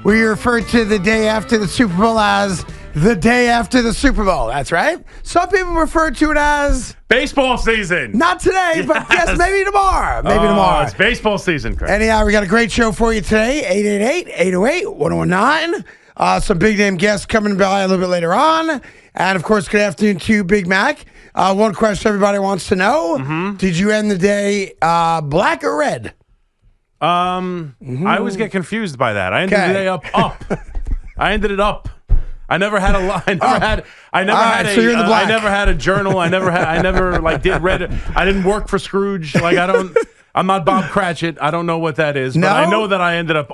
We refer to the day after the Super Bowl as the day after the Super Bowl. That's right. Some people refer to it as baseball season. Not today, but yes, maybe tomorrow. Maybe tomorrow. It's baseball season, Chris. Anyhow, we got a great show for you today. 888-808-1019. Some big name guests coming by a little bit later on. And, of course, good afternoon to Big Mac. One question everybody wants to know. Did you end the day black or red? I always get confused by that. I ended the day up. I ended it up. I never had a I never had a journal. I never I didn't work for Scrooge. I'm not Bob Cratchit. I don't know what that is, but I know that I ended up.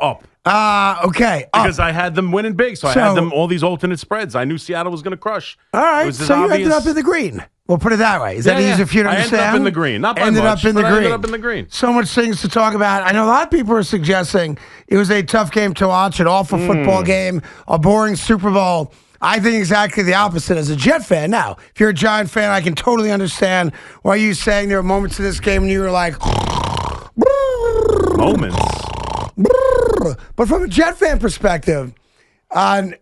Okay. Because I had them winning big, so I had them all these alternate spreads. I knew Seattle was going to crush. All right, so you ended up in the green. We'll put it that way. Is that easier for you to understand? I ended up in the green. Not by much, but I ended up in the green. So much things to talk about. I know a lot of people are suggesting it was a tough game to watch, an awful football game, a boring Super Bowl. I think exactly the opposite as a Jet fan. Now, if you're a Giant fan, I can totally understand why you saying there were moments in this game and you were like... Moments? But from a Jet fan perspective...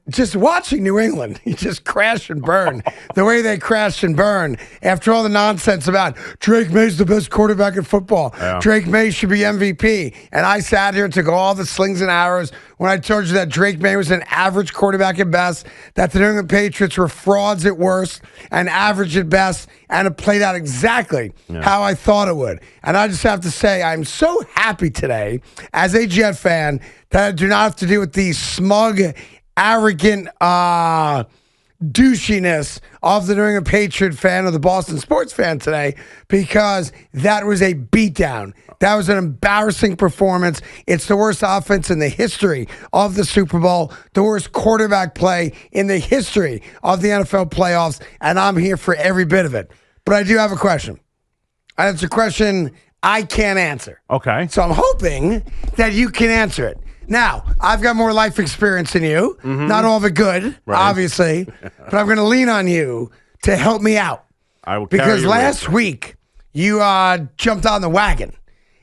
just watching New England, you just crash and burn. The way they crashed and burn after all the nonsense about Drake Maye's the best quarterback in football. Yeah. Drake Maye should be MVP. And I sat here and took all the slings and arrows when I told you that Drake Maye was an average quarterback at best, that the New England Patriots were frauds at worst and average at best, and it played out exactly how I thought it would. And I just have to say, I'm so happy today as a Jet fan that I do not have to deal with the smug, arrogant douchiness of the New England Patriot fan or the Boston sports fan today, because that was a beatdown. That was an embarrassing performance. It's the worst offense in the history of the Super Bowl, the worst quarterback play in the history of the NFL playoffs, and I'm here for every bit of it. But I do have a question. And it's a question I can't answer. Okay. So I'm hoping that you can answer it. Now, I've got more life experience than you. Not all of it good, obviously. But I'm going to lean on you to help me out. I will because last week, you jumped on the wagon,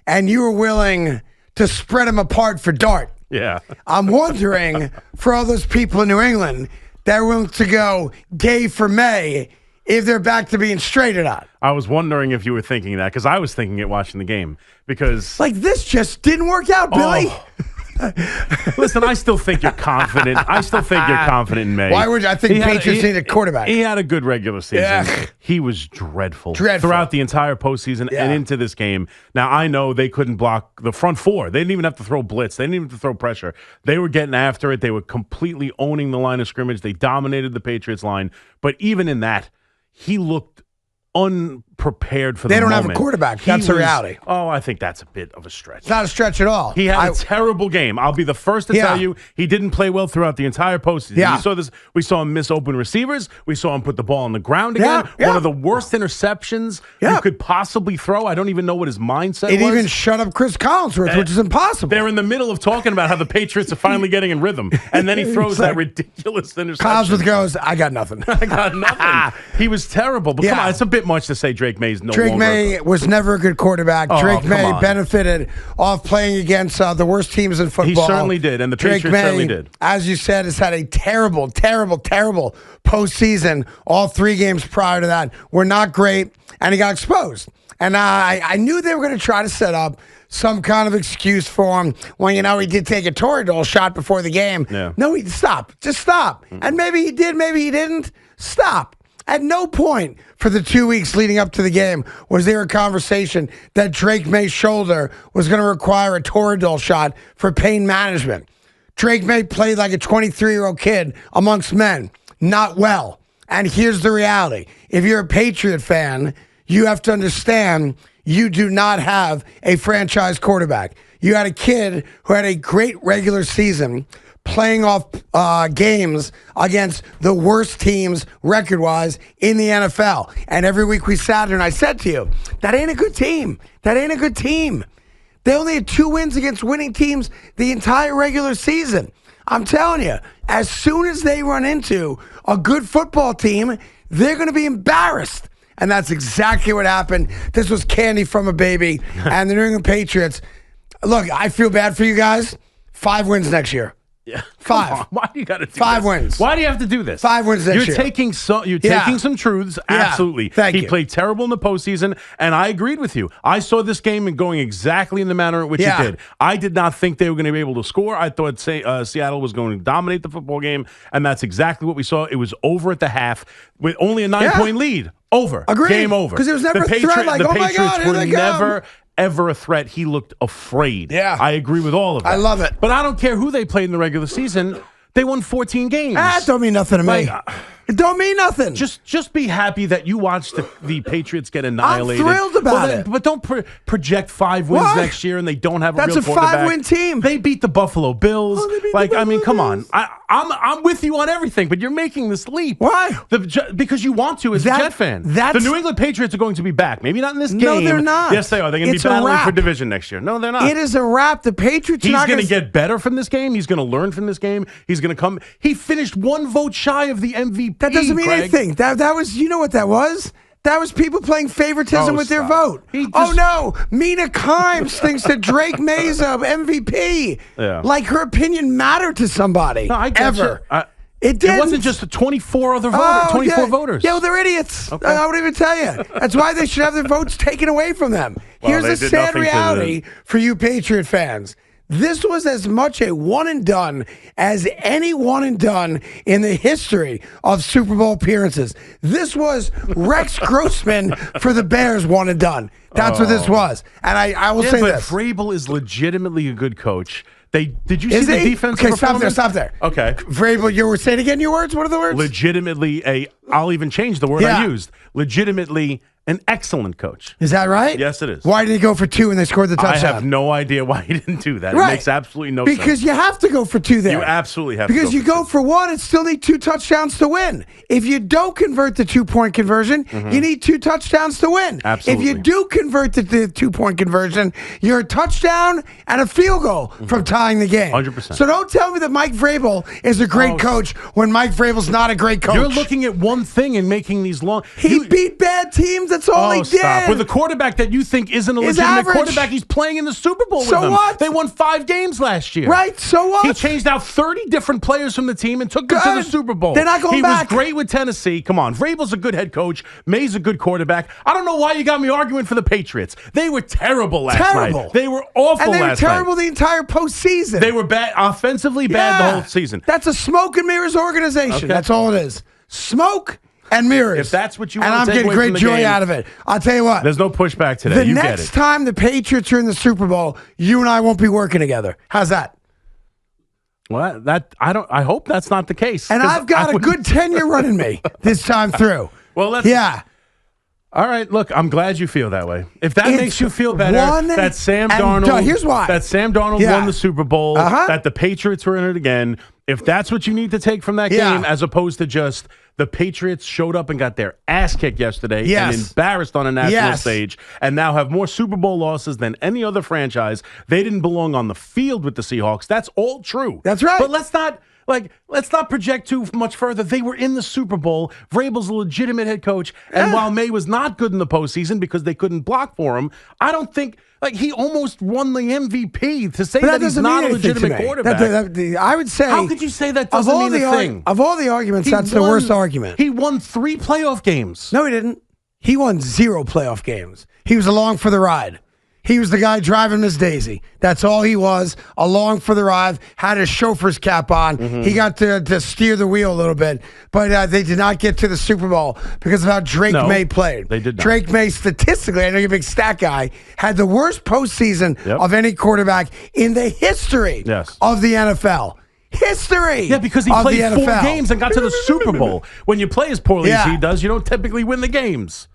and you were willing to spread them apart for Dart. Yeah. I'm wondering, for all those people in New England that are willing to go gay for May, if they're back to being straight or not. I was wondering if you were thinking that, because I was thinking it watching the game. Because this just didn't work out, Billy. Listen, I still think you're confident. In May. Why would you? I think Patriots need a quarterback. He had a good regular season. Yeah. He was dreadful throughout the entire postseason and into this game. Now, I know they couldn't block the front four. They didn't even have to throw blitz. They didn't even have to throw pressure. They were getting after it. They were completely owning the line of scrimmage. They dominated the Patriots line. But even in that, he looked unprepared for the moment. They don't have a quarterback. That's the reality. I think that's a bit of a stretch. It's not a stretch at all. He had a terrible game. I'll be the first to tell you he didn't play well throughout the entire postseason. Yeah. We saw him miss open receivers. We saw him put the ball on the ground again. One of the worst interceptions you could possibly throw. I don't even know what his mindset was. It even shut up Chris Collinsworth, which is impossible. They're in the middle of talking about how the Patriots are finally getting in rhythm, and then he throws that ridiculous interception. Collinsworth goes, I got nothing. I got nothing. He was terrible. But come on, it's a bit much to say Drake Maye's no longer. Drake Maye was never a good quarterback. Drake Maye benefited off playing against the worst teams in football. He certainly did, and the Patriots certainly did. As you said, has had a terrible, terrible, terrible postseason. All three games prior to that were not great, and he got exposed. And I knew they were going to try to set up some kind of excuse for him when, he did take a Toradol shot before the game. Yeah. No, stop. Just stop. And maybe he did, maybe he didn't. Stop. At no point for the 2 weeks leading up to the game was there a conversation that Drake Maye's shoulder was going to require a Toradol shot for pain management. Drake Maye played like a 23-year-old kid amongst men. Not well. And here's the reality. If you're a Patriot fan, you have to understand you do not have a franchise quarterback. You had a kid who had a great regular season playing off games against the worst teams record-wise in the NFL. And every week we sat here and I said to you, that ain't a good team. That ain't a good team. They only had 2 wins against winning teams the entire regular season. I'm telling you, as soon as they run into a good football team, they're going to be embarrassed. And that's exactly what happened. This was candy from a baby. And the New England Patriots, look, I feel bad for you guys. 5 wins next year. Yeah. 5. Why do you got to do 5 this? wins. Why do you have to do this? 5 wins this year. You're taking some truths. Absolutely. Thank you. He played terrible in the postseason, and I agreed with you. I saw this game and going exactly in the manner in which it did. I did not think they were going to be able to score. I thought Seattle was going to dominate the football game, and that's exactly what we saw. It was over at the half with only a 9-point lead. Over. Agreed. Game over. Because it was never a threat like, oh my God, here they never ever a threat. He looked afraid. Yeah. I agree with all of that. I love it. But I don't care who they played in the regular season. They won 14 games. That don't mean nothing to me. It don't mean nothing. Just be happy that you watched the Patriots get annihilated. I'm thrilled about it. But don't project 5 wins next year and they don't have a real quarterback. That's a 5-win team. They beat the Buffalo Bills. Come on. I'm with you on everything, but you're making this leap. Why? Because you want to as a Jet fan. The New England Patriots are going to be back. Maybe not in this game. No, they're not. Yes, they are. They're going to be battling for division next year. No, they're not. It is a wrap. The Patriots are He's not going to get better from this game. He's going to learn from this game. He's going to come. He finished 1 vote shy of the MVP. That doesn't mean anything. That was, you know what that was? That was people playing favoritism with their vote. Oh, no. Mina Kimes thinks that Drake Maye's MVP. Yeah. Like her opinion mattered to somebody. No, I get you. It didn't. It wasn't just 24 voters. Yeah, well, they're idiots. Okay. I wouldn't even tell you. That's why they should have their votes taken away from them. Well, here's the sad reality for you Patriot fans. This was as much a one and done as any one and done in the history of Super Bowl appearances. This was Rex Grossman for the Bears one and done. That's what this was. And I will say this. Vrabel is legitimately a good coach. Did you see the defense? Okay, stop there. Okay. Vrabel, you were saying again your words? What are the words? Legitimately I'll even change the word I used. Legitimately an excellent coach. Is that right? Yes, it is. Why did he go for 2 when they scored the touchdown? I have no idea why he didn't do that. Right. It makes absolutely no sense. Because you have to go for 2 there. You absolutely have to go Because you go for 1 and still need 2 touchdowns to win. If you don't convert the 2-point conversion, you need 2 touchdowns to win. Absolutely. If you do convert the 2-point conversion, you're a touchdown and a field goal from tying the game. 100%. So don't tell me that Mike Vrabel is a great coach when Mike Vrabel's not a great coach. You're looking at one thing and making these long... He beat bad teams. That's all he did. Stop. With a quarterback that you think isn't a legitimate quarterback, he's playing in the Super Bowl with them. So what? They won 5 games last year. Right, so what? He changed out 30 different players from the team and took them to the Super Bowl. They're not going back. He was great with Tennessee. Come on. Vrabel's a good head coach. May's a good quarterback. I don't know why you got me arguing for the Patriots. They were terrible last night. They were awful last night. And they were terrible the entire postseason. They were bad, offensively bad the whole season. That's a smoke and mirrors organization. Okay. That's all it is. Smoke and mirrors. If that's what you want to take away from the game. And I'm getting great joy out of it. I'll tell you what. There's no pushback today. The next time the Patriots are in the Super Bowl, you and I won't be working together. How's that? Well, I hope that's not the case. And I've got a good tenure running me this time through. Well, all right, look, I'm glad you feel that way. If that makes you feel better, that Sam Darnold, here's why. That Sam Darnold won the Super Bowl, that the Patriots were in it again, if that's what you need to take from that game, as opposed to just the Patriots showed up and got their ass kicked yesterday and embarrassed on a national stage and now have more Super Bowl losses than any other franchise. They didn't belong on the field with the Seahawks. That's all true. That's right. But let's not project too much further. They were in the Super Bowl. Vrabel's a legitimate head coach. And while Maye was not good in the postseason because they couldn't block for him, I don't think he almost won the MVP. To say that he's not a legitimate quarterback. I would say. How could you say that doesn't mean a thing? Of all the arguments, that's the worst argument. He won 3 playoff games. No, he didn't. He won 0 playoff games. He was along for the ride. He was the guy driving Miss Daisy. That's all he was, along for the ride, had his chauffeur's cap on. He got to steer the wheel a little bit, but they did not get to the Super Bowl because of how Drake Maye played. They did not. Drake Maye, statistically, I know you're a big stat guy, had the worst postseason of any quarterback in the history of the NFL. History. Yeah, because he played 4 games and got to the Super Bowl. When you play as poorly as he does, you don't typically win the games.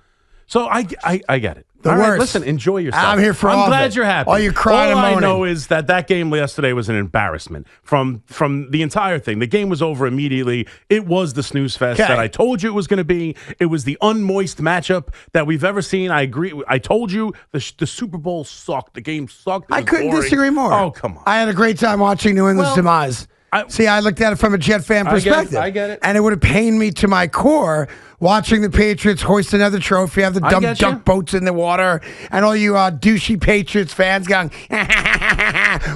So I get it. All right, listen, enjoy yourself. I'm here for all I'm glad of it. You're happy. All you crying and moaning. All I know is that game yesterday was an embarrassment from the entire thing. The game was over immediately. It was the snooze fest that I told you it was going to be. It was the unmoist matchup that we've ever seen. I agree. I told you the Super Bowl sucked. The game sucked. I couldn't disagree more. Oh, come on. I had a great time watching New England's demise. I looked at it from a Jet fan perspective. I get it. And it would have pained me to my core watching the Patriots hoist another trophy, have the dumb duck boats in the water, and all you douchey Patriots fans going,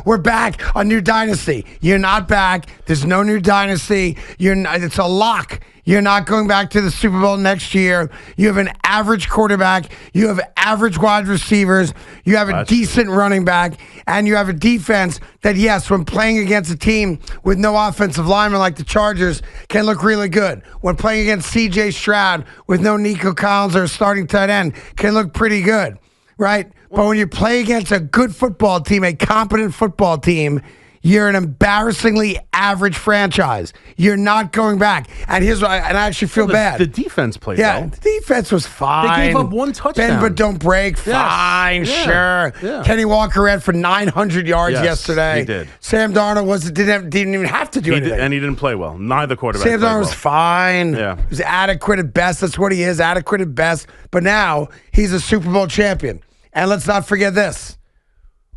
we're back, a new dynasty. You're not back. There's no new dynasty. It's a lock. You're not going back to the Super Bowl next year. You have an average quarterback. You have average wide receivers. You have a decent running back. And you have a defense that, yes, when playing against a team with no offensive lineman like the Chargers, can look really good. When playing against C.J. Stroud with no Nico Collins or a starting tight end, can look pretty good, right? But when you play against a good football team, a competent football team, you're an embarrassingly average franchise. You're not going back. And here's why, and I actually feel bad. The defense played well. The defense was fine. They gave up one touchdown. Bend but don't break. Fine, sure. Yeah. Kenny Walker ran for 900 yards yesterday. He did. Sam Darnold didn't even have to do anything. And he didn't play well. Neither quarterback Sam Darnold was fine. Yeah. He was adequate at best. That's what he is, adequate at best. But now he's a Super Bowl champion. And let's not forget this.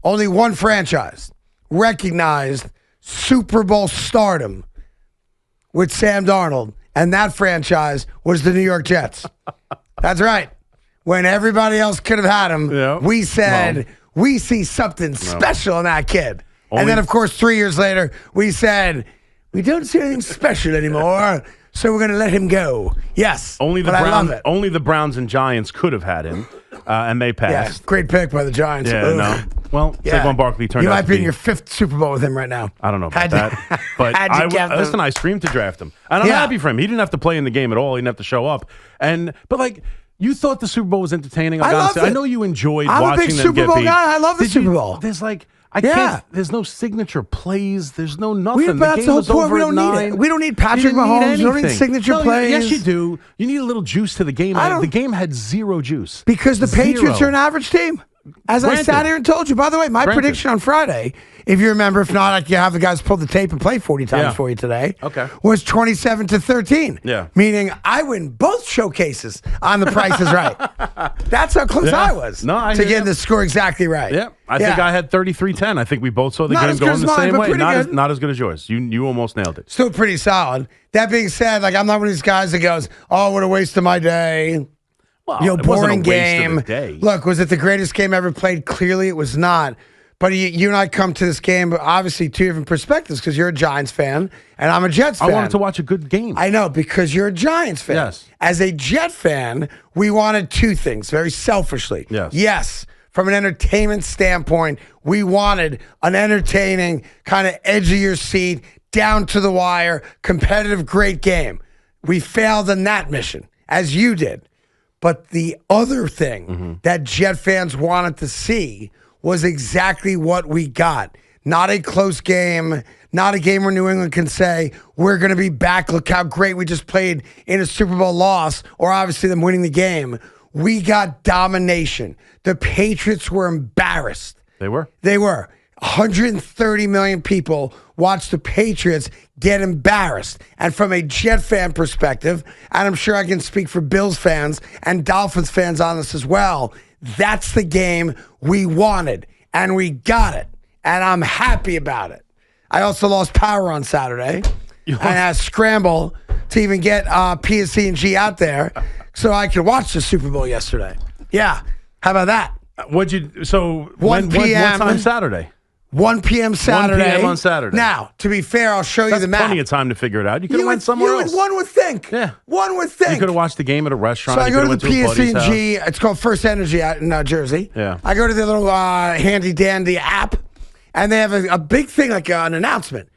Only one franchise recognized Super Bowl stardom with Sam Darnold, and that franchise was the New York Jets. That's right. When everybody else could have had him, we said, we see something special in that kid. And then, of course, 3 years later, we said, we don't see anything special anymore, so we're going to let him go. Yes, only the Browns and Giants could have had him, and they passed. Yeah, great pick by the Giants. Yeah, no. Well, Saquon Barkley turned out to be... You might be in your 5th Super Bowl with him right now. I don't know about that. But I screamed to draft him. And I'm happy for him. He didn't have to play in the game at all. He didn't have to show up. But you thought the Super Bowl was entertaining. I know you enjoyed watching them Super get Bowl beat. Guy. I love the Super Bowl. There's there's no signature plays. There's no nothing. That's the whole point. We don't need it. We don't need Patrick Mahomes. We don't need signature plays. Yes, you do. You need a little juice to the game. The game had zero juice. Because the Patriots are an average team. As I sat here and told you, by the way, my prediction on Friday, if you remember, if not, I can have the guys pull the tape and play 40 times for you today, was 27-13. Yeah. Meaning I win both showcases on The Price is Right. That's how close I was to getting the score exactly right. Yeah. I think I had 33-10. I think we both saw the game going the same way. Not as good as yours. You almost nailed it. Still pretty solid. That being said, I'm not one of these guys that goes, oh, what a waste of my day. Well, boring game. Look, was it the greatest game ever played? Clearly it was not. But you and I come to this game, obviously, two different perspectives because you're a Giants fan and I'm a Jets fan. I wanted to watch a good game. I know, because you're a Giants fan. Yes. As a Jet fan, we wanted two things, very selfishly. Yes, from an entertainment standpoint, we wanted an entertaining, kind of edge of your seat, down to the wire, competitive, great game. We failed in that mission, as you did. But the other thing that Jet fans wanted to see was exactly what we got. Not a close game, not a game where New England can say, we're going to be back. Look how great we just played in a Super Bowl loss, or obviously them winning the game. We got domination. The Patriots were embarrassed. They were? They were. 130 million people watched the Patriots get embarrassed. And from a Jet fan perspective, and I'm sure I can speak for Bills fans and Dolphins fans on this as well, that's the game we wanted, and we got it. And I'm happy about it. I also lost power on Saturday, and I had to scramble to even get PSC&G out there so I could watch the Super Bowl yesterday. Yeah, how about that? What time Saturday? 1 p.m. Saturday. 1 p.m. on Saturday. Now, to be fair, I'll show you the map. Plenty of time to figure it out. You could have went somewhere else. One would think. Yeah. One would think. You could have watched the game at a restaurant. So I go to the PSC&G. It's called First Energy out in Jersey. Yeah. I go to the little handy-dandy app, and they have a big thing, like an announcement.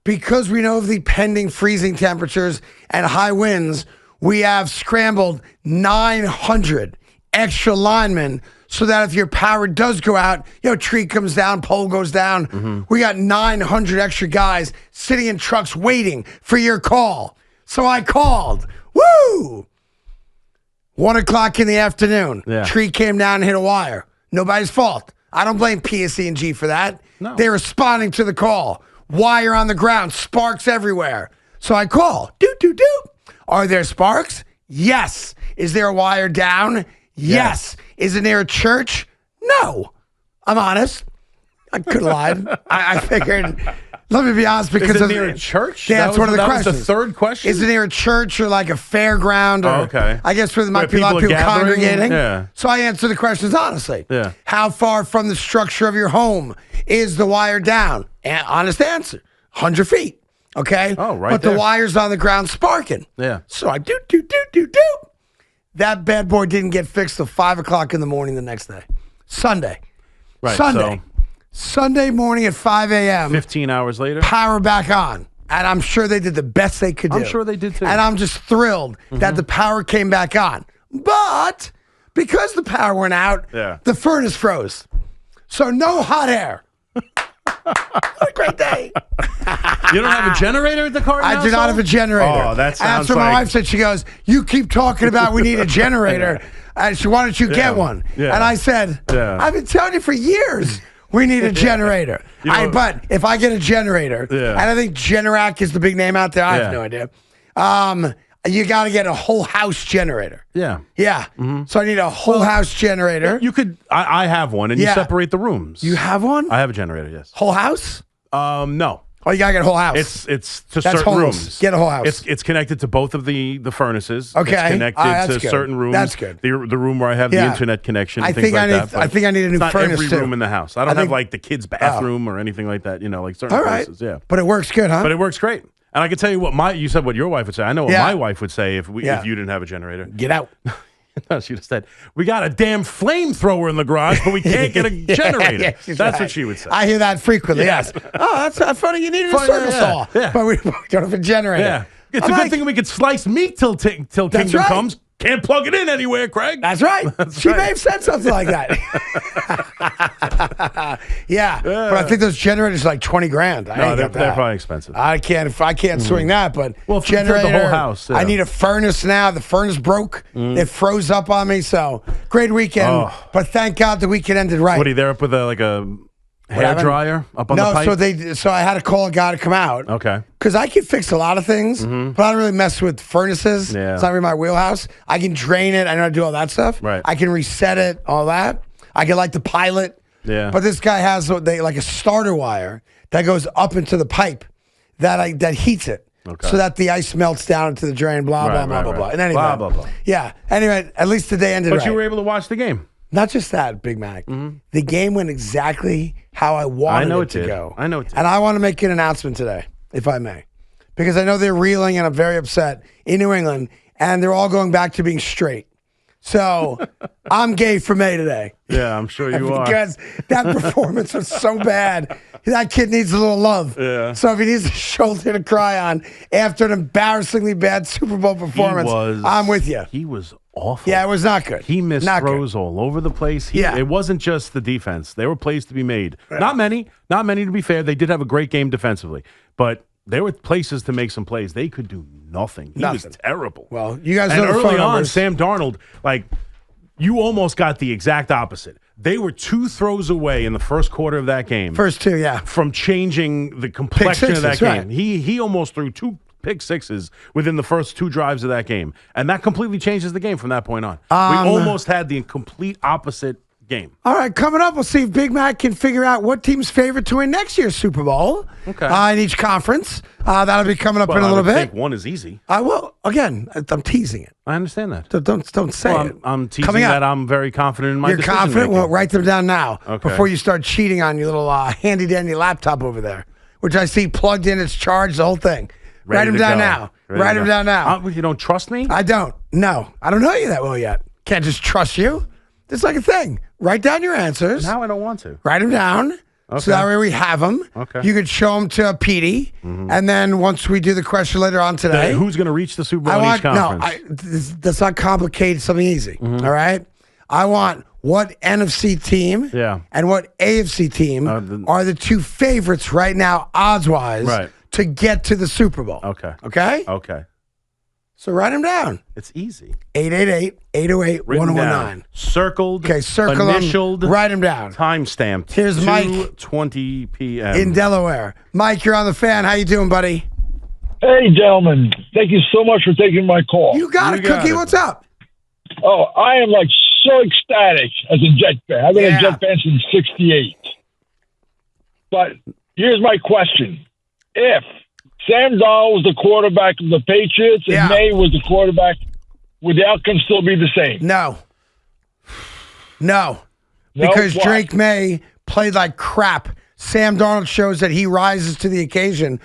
Because we know of the pending freezing temperatures and high winds, we have scrambled 900 extra linemen so that if your power does go out, tree comes down, pole goes down, we got 900 extra guys sitting in trucks waiting for your call. So I called. Woo! 1 o'clock in the afternoon. Yeah. Tree came down and hit a wire. Nobody's fault. I don't blame PSC&G for that. No. They're responding to the call. Wire on the ground, sparks everywhere. So I call. Doot, doot, doot. Are there sparks? Yes. Is there a wire down? Yes. Is it near a church? No. I'm honest. I could have lied. I figured Let me be honest, because is it near a church? Yeah, that's one of the questions. That was the third question. Is it near a church or like a fairground? Or, okay. I guess where there might be a lot of people congregating. Yeah. So I answer the questions honestly. Yeah. How far from the structure of your home is the wire down? Honest answer, 100 feet. Okay. Oh, right. But there. the wire's on the ground sparking. Yeah. So I do. That bad boy didn't get fixed till 5 o'clock in the morning the next day. Sunday. Right. Sunday. Sunday morning at 5 a.m. 15 hours later. Power back on. And I'm sure they did the best they could do. I'm sure they did too. And I'm just thrilled that the power came back on. But because the power went out, the furnace froze. So no hot air. What a great day. You don't have a generator at the Carton I do not have a generator. Oh, that sounds That's what my wife said. She goes, you keep talking about we need a generator. And she, why don't you get one? Yeah. And I said, I've been telling you for years. We need a generator. But if I get a generator, and I think Generac is the big name out there, I have no idea. You got to get a whole house generator. Yeah. Mm-hmm. So I need a whole house generator. You could. I have one, and you separate the rooms. You have one? I have a generator. Yes. Whole house? No. Oh, you gotta get a whole house. It's to certain rooms. Get a whole house. It's connected to both of the furnaces. Okay, it's connected to certain rooms. That's good. The room where I have the internet connection. I think I need a new furnace every room in the house. I don't have like the kids' bathroom or anything like that. You know, like certain places. Yeah, but it works good, huh? But it works great. And I can tell you what you said what your wife would say. I know what my wife would say if you didn't have a generator. Get out. No, she'd have said, we got a damn flamethrower in the garage, but we can't get a generator. That's what she would say. I hear that frequently, yes. Oh, that's funny. You needed a circle saw. Yeah. But we don't have a generator. Yeah. It's a good thing we could slice meat till Kingdom comes. Can't plug it in anywhere, Craig. That's right. She may have said something like that. But I think those generators are like 20 grand. They're probably expensive. I can't swing that, but generator, the whole house. Yeah. I need a furnace now. The furnace broke. It froze up on me. So great weekend, but thank God the weekend ended right. What are you there up with a hair dryer up on the pipe? So I had to call a guy to come out. Okay. Because I can fix a lot of things, but I don't really mess with furnaces. Yeah. It's not really my wheelhouse. I can drain it. I know how to do all that stuff. Right. I can reset it, all that. I can like the pilot. Yeah. But this guy has like a starter wire that goes up into the pipe that heats it. Okay. So that the ice melts down into the drain, blah, blah, blah. And anyway, blah. Yeah. Anyway, at least the day ended right. But you were able to watch the game. Not just that, Big Mac. The game went exactly how I wanted it to go. I know it did. And I want to make an announcement today, if I may. Because I know they're reeling and I'm very upset in New England, and they're all going back to being straight. So I'm gay for May today. Yeah, I'm sure you are. Because that performance was so bad. That kid needs a little love. Yeah. So if he needs a shoulder to cry on after an embarrassingly bad Super Bowl performance, I'm with you. He was awful. Yeah, it was not good. He missed throws all over the place. It wasn't just the defense. There were plays to be made. Right. Not many to be fair. They did have a great game defensively, but there were places to make some plays. They could do nothing. He was terrible. Well, you guys know the early phone on, numbers. Sam Darnold, you almost got the exact opposite. They were 2 throws away in the first quarter of that game. First 2, yeah. From changing the complexion of that game. Right. He almost threw 2 pick sixes within the first 2 drives of that game. And that completely changes the game from that point on. We almost had the complete opposite game. All right, coming up, we'll see if Big Mac can figure out what team's favorite to win next year's Super Bowl. Okay. In each conference. That'll be coming up in a little bit. I think one is easy. Again, I'm teasing it. I understand that. Don't say it. I'm teasing that I'm very confident in my decision. You're confident? Well, write them down now before you start cheating on your little handy-dandy laptop over there, which I see plugged in, it's charged, the whole thing. Write them down now. Write them down now. You don't trust me? I don't. No. I don't know you that well yet. Can't just trust you. It's like a thing. Write down your answers. Now I don't want to. Write them down. Okay. So that way we have them. Okay. You could show them to Petey. And then once we do the question later on today. Who's going to reach the Super Bowl in each conference? Let's not complicate something easy. All right? I want what NFC team and what AFC team are the 2 favorites right now, odds-wise, to get to the Super Bowl. Okay. Okay? Okay. So write them down. It's easy. 888-808-1019. Circled. Okay, circle initialed. Write them down. Time-stamped. Here's Mike. 2:20 p.m. in Delaware. Mike, you're on the fan. How you doing, buddy? Hey, gentlemen. Thank you so much for taking my call. You got it, Cookie. What's up? Oh, I am so ecstatic as a Jet fan. I've been a Jet fan since '68. But here's my question. if Sam Darnold was the quarterback of the Patriots and May was the quarterback, would the outcome still be the same? No. Because Drake Maye played like crap. Sam Darnold shows that he rises to the occasion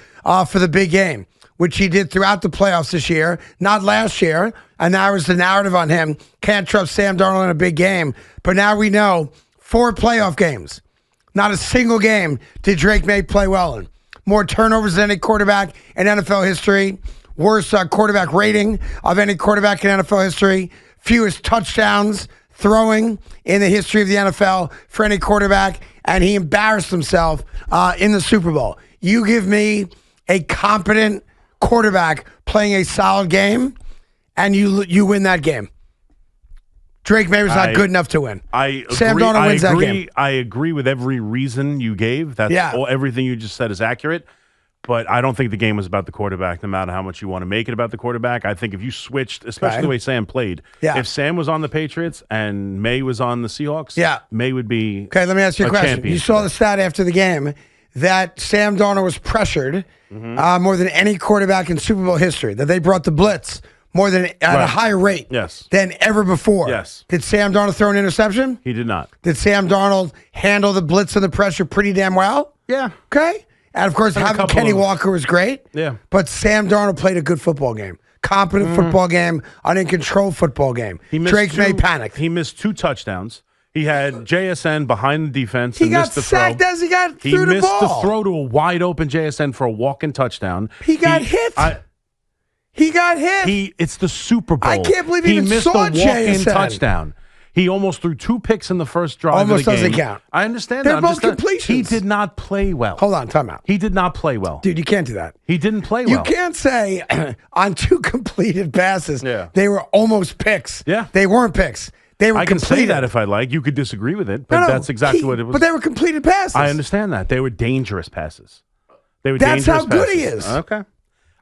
for the big game, which he did throughout the playoffs this year, not last year. And now is the narrative on him. Can't trust Sam Darnold in a big game. But now we know 4 playoff games. Not a single game did Drake Maye play well in. More turnovers than any quarterback in NFL history. Worst quarterback rating of any quarterback in NFL history. Fewest touchdowns throwing in the history of the NFL for any quarterback. And he embarrassed himself in the Super Bowl. You give me a competent quarterback playing a solid game, and you win that game. Drake Maye was not good enough to win. Sam Darnold wins that game. I agree with every reason you gave. Everything you just said is accurate. But I don't think the game was about the quarterback, no matter how much you want to make it about the quarterback. I think if you switched, especially the way Sam played, if Sam was on the Patriots and May was on the Seahawks, May would be Okay, let me ask you a question. You saw the stat after the game that Sam Darnold was pressured more than any quarterback in Super Bowl history, that they brought the blitz more than at a higher rate than ever before. Did Sam Darnold throw an interception? He did not. Did Sam Darnold handle the blitz and the pressure pretty damn well? Yeah. Okay. And, of course, having Kenny Walker was great. Yeah. But Sam Darnold played a good football game. Competent football game, an in-control football game. Drake Maye panicked. He missed 2 touchdowns. He had JSN behind the defense. He got sacked as he got through the ball. He missed the throw to a wide-open JSN for a walk-in touchdown. He got hit. He got hit. It's the Super Bowl. I can't believe he even missed saw a walk-in touchdown. He almost threw 2 picks in the first drive of the game. Almost doesn't count. I understand They're that. both completions. He did not play well. Hold on, time out. He did not play well. Dude, you can't do that. He didn't play well. You can't say on 2 completed passes they were almost picks. Yeah. They weren't picks. They were completed. I can say that if I like. You could disagree with it, but that's exactly what it was. But they were completed passes. I understand that. They were dangerous passes. That's how good he is. Okay.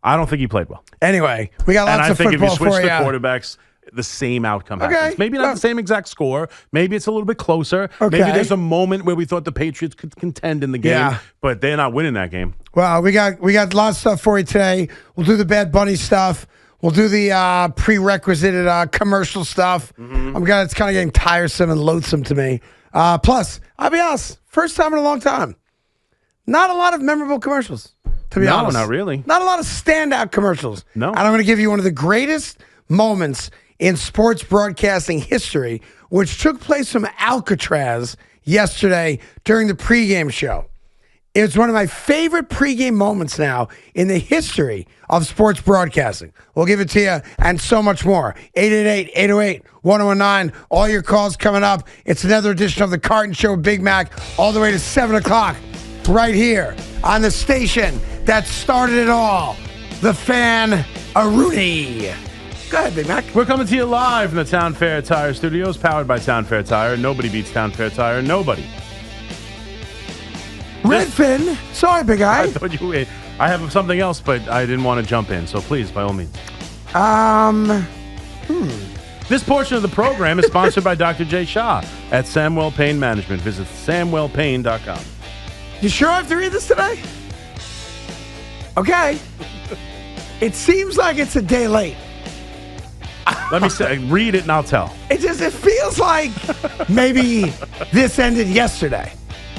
I don't think he played well. Anyway, we got lots of football for you. And I think if you switch the quarterbacks, the same outcome happens. Maybe not the same exact score. Maybe it's a little bit closer. Maybe there's a moment where we thought the Patriots could contend in the game, but they're not winning that game. Well, we got lots of stuff for you today. We'll do the Bad Bunny stuff. We'll do the prerequisite commercial stuff. It's kind of getting tiresome and loathsome to me. Plus, I'll be honest, first time in a long time. Not a lot of memorable commercials, to be honest. No, not really. Not a lot of standout commercials. No. And I'm going to give you one of the greatest moments in sports broadcasting history, which took place from Alcatraz yesterday during the pregame show. It's one of my favorite pregame moments now in the history of sports broadcasting. We'll give it to you and so much more. 888-808-1019. All your calls coming up. It's another edition of the Carton Show with Big Mac all the way to 7 o'clock right here on the station that started it all. The Fan Rooney. Go ahead, Big Mac. We're coming to you live from the Town Fair Tire Studios, powered by Town Fair Tire. Nobody beats Town Fair Tire. Nobody. Redfin. Sorry, big guy. I thought you would. I have something else, but I didn't want to jump in. So please, by all means. This portion of the program is sponsored by Dr. J. Shah at Samwell Pain Management. Visit samwellpain.com. You sure I have to read this today? Okay. It seems like it's a day late. Let me say, read it and I'll tell. It feels like maybe this ended yesterday.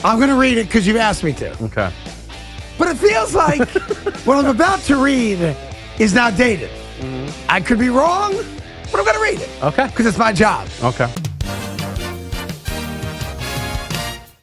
I'm going to read it because you've asked me to. Okay. But it feels like what I'm about to read is now dated. I could be wrong, but I'm going to read it. Okay. Because it's my job. Okay.